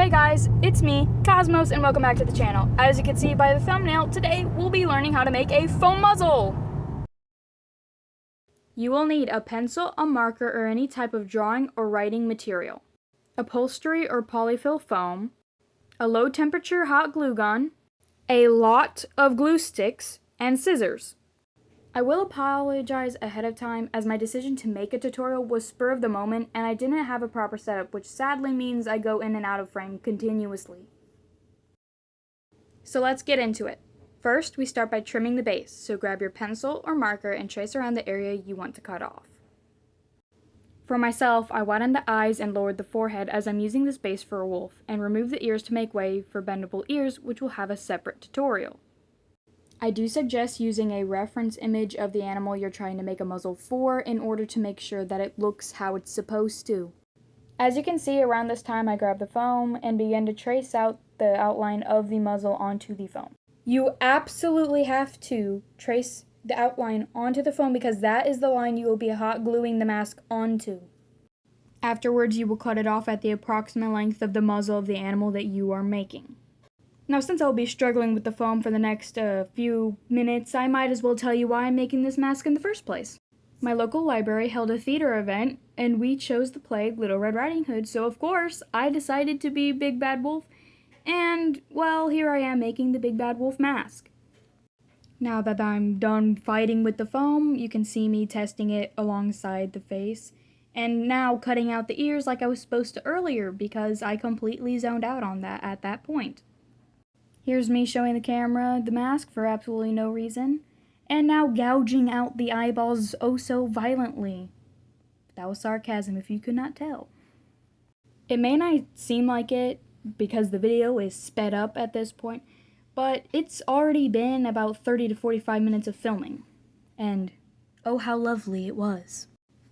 Hey guys, it's me, Cosmos, and welcome back to the channel. As you can see by the thumbnail, today we'll be learning how to make a foam muzzle. You will need a pencil, a marker, or any type of drawing or writing material, upholstery or polyfill foam, a low temperature hot glue gun, a lot of glue sticks, and scissors. I will apologize ahead of time as my decision to make a tutorial was spur of the moment and I didn't have a proper setup, which sadly means I go in and out of frame continuously. So let's get into it. First, we start by trimming the base, so grab your pencil or marker and trace around the area you want to cut off. For myself, I widened the eyes and lowered the forehead as I'm using this base for a wolf, and removed the ears to make way for bendable ears, which will have a separate tutorial. I do suggest using a reference image of the animal you're trying to make a muzzle for in order to make sure that it looks how it's supposed to. As you can see, around this time I grabbed the foam and began to trace out the outline of the muzzle onto the foam. You absolutely have to trace the outline onto the foam because that is the line you will be hot gluing the mask onto. Afterwards, you will cut it off at the approximate length of the muzzle of the animal that you are making. Now, since I'll be struggling with the foam for the next few minutes, I might as well tell you why I'm making this mask in the first place. My local library held a theater event, and we chose to play Little Red Riding Hood, so of course, I decided to be Big Bad Wolf, and, well, here I am making the Big Bad Wolf mask. Now that I'm done fighting with the foam, you can see me testing it alongside the face, and now cutting out the ears like I was supposed to earlier, because I completely zoned out on that at that point. Here's me showing the camera the mask for absolutely no reason, and now gouging out the eyeballs oh so violently. That was sarcasm if you could not tell. It may not seem like it because the video is sped up at this point, but it's already been about 30 to 45 minutes of filming, and oh how lovely it was.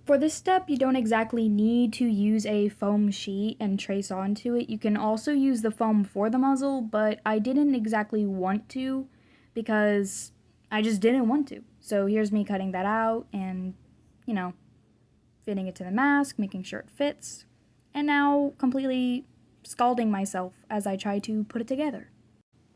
For this step, you don't exactly need to use a foam sheet and trace onto it. You can also use the foam for the muzzle, but I didn't exactly want to because I just didn't want to. So here's me cutting that out and, fitting it to the mask, making sure it fits, and now completely scalding myself as I try to put it together.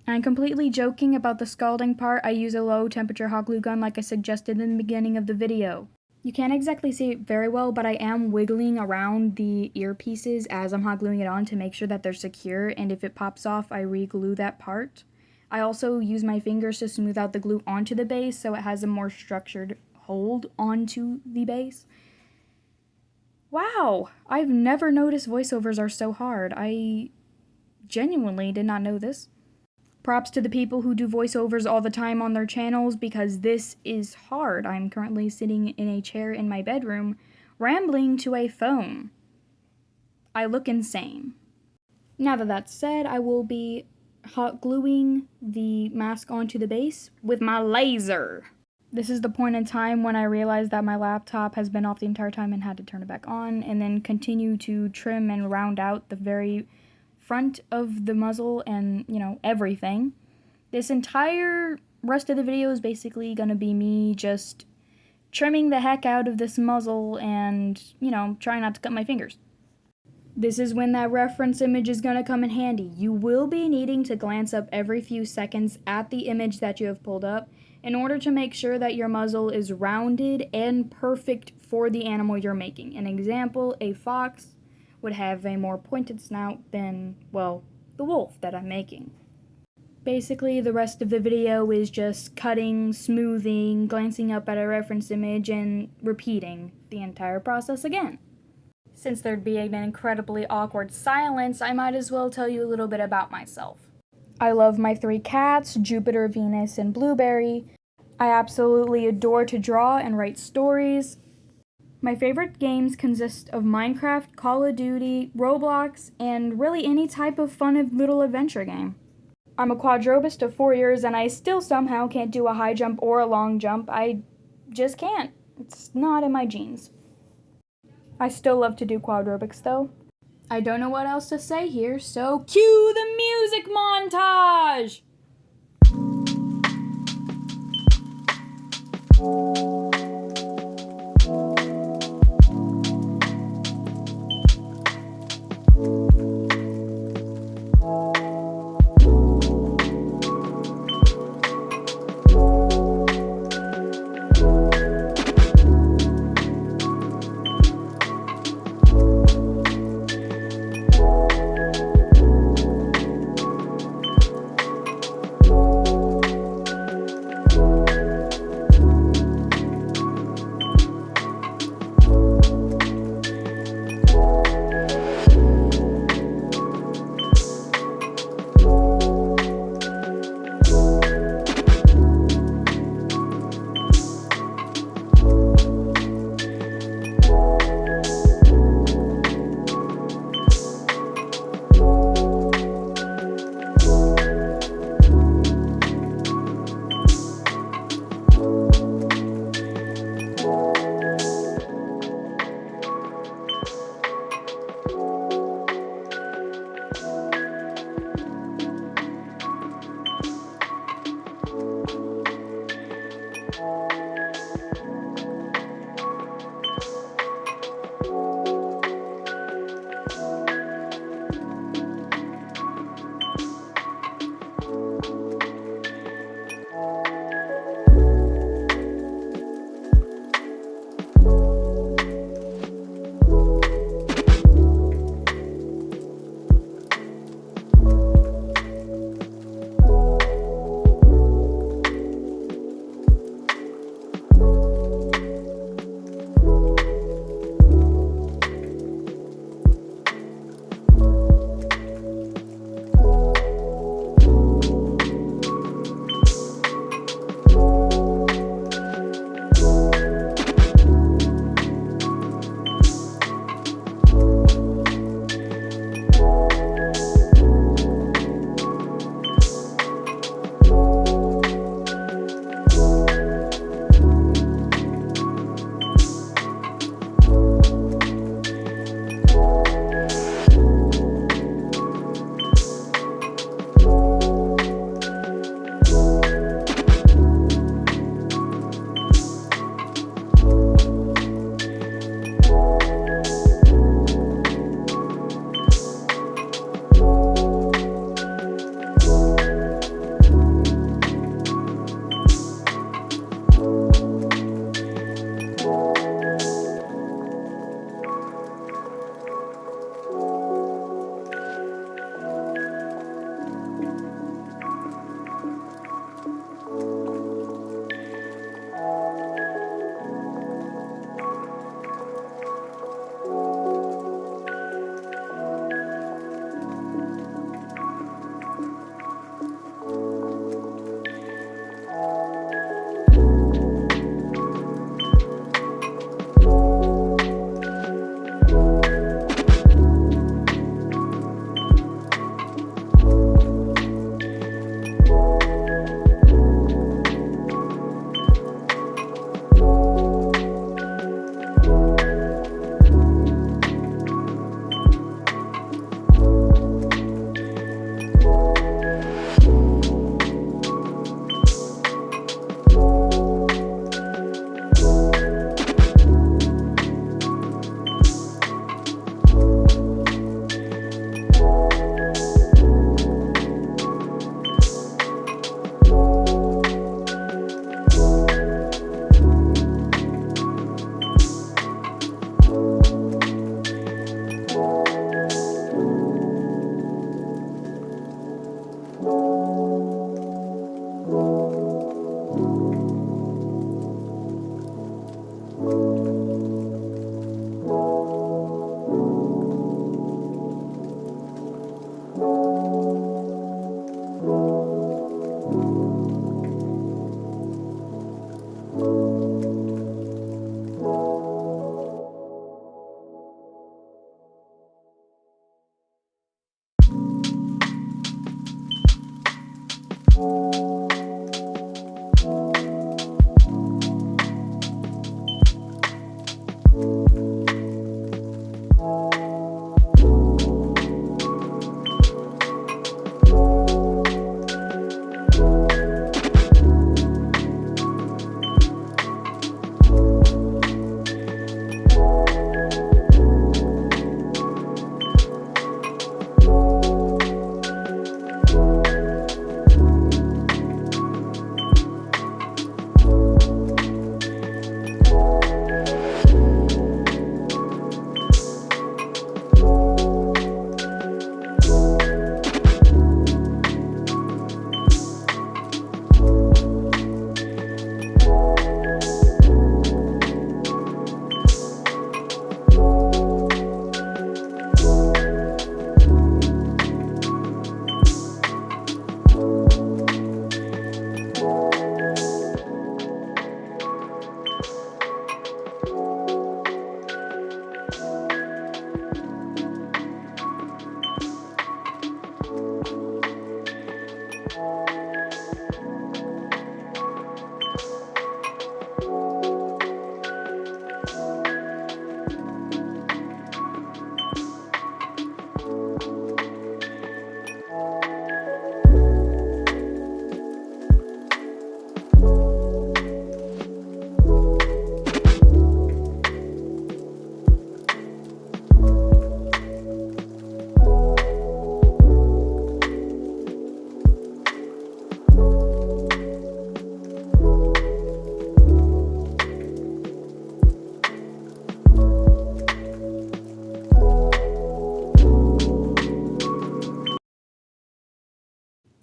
I'm completely joking about the scalding part. I use a low temperature hot glue gun like I suggested in the beginning of the video. You can't exactly see it very well, but I am wiggling around the earpieces as I'm hot gluing it on to make sure that they're secure, and if it pops off, I re-glue that part. I also use my fingers to smooth out the glue onto the base so it has a more structured hold onto the base. Wow, I've never noticed voiceovers are so hard. I genuinely did not know this. Props to the people who do voiceovers all the time on their channels because this is hard. I'm currently sitting in a chair in my bedroom, rambling to a phone. I look insane. Now that that's said, I will be hot gluing the mask onto the base with my laser. This is the point in time when I realized that my laptop has been off the entire time and had to turn it back on, and then continue to trim and round out the very front of the muzzle and, everything. This entire rest of the video is basically going to be me just trimming the heck out of this muzzle and, trying not to cut my fingers. This is when that reference image is going to come in handy. You will be needing to glance up every few seconds at the image that you have pulled up in order to make sure that your muzzle is rounded and perfect for the animal you're making. An example, a fox would have a more pointed snout than, well, the wolf that I'm making. Basically, the rest of the video is just cutting, smoothing, glancing up at a reference image, and repeating the entire process again. Since there'd be an incredibly awkward silence, I might as well tell you a little bit about myself. I love my 3 cats, Jupiter, Venus, and Blueberry. I absolutely adore to draw and write stories. My favorite games consist of Minecraft, Call of Duty, Roblox, and really any type of fun little adventure game. I'm a quadrobist of 4 years and I still somehow can't do a high jump or a long jump. I just can't. It's not in my genes. I still love to do quadrobics though. I don't know what else to say here, so cue the music montage!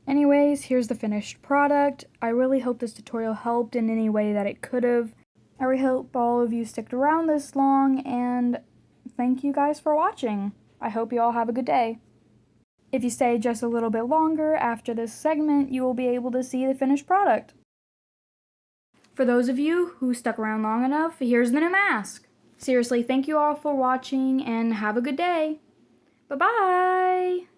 Anyways, here's the finished product. I really hope this tutorial helped in any way that it could have. I really hope all of you sticked around this long, and thank you guys for watching. I hope you all have a good day. If you stay just a little bit longer after this segment, you will be able to see the finished product. For those of you who stuck around long enough, here's the new mask. Seriously, thank you all for watching and have a good day. Bye-bye!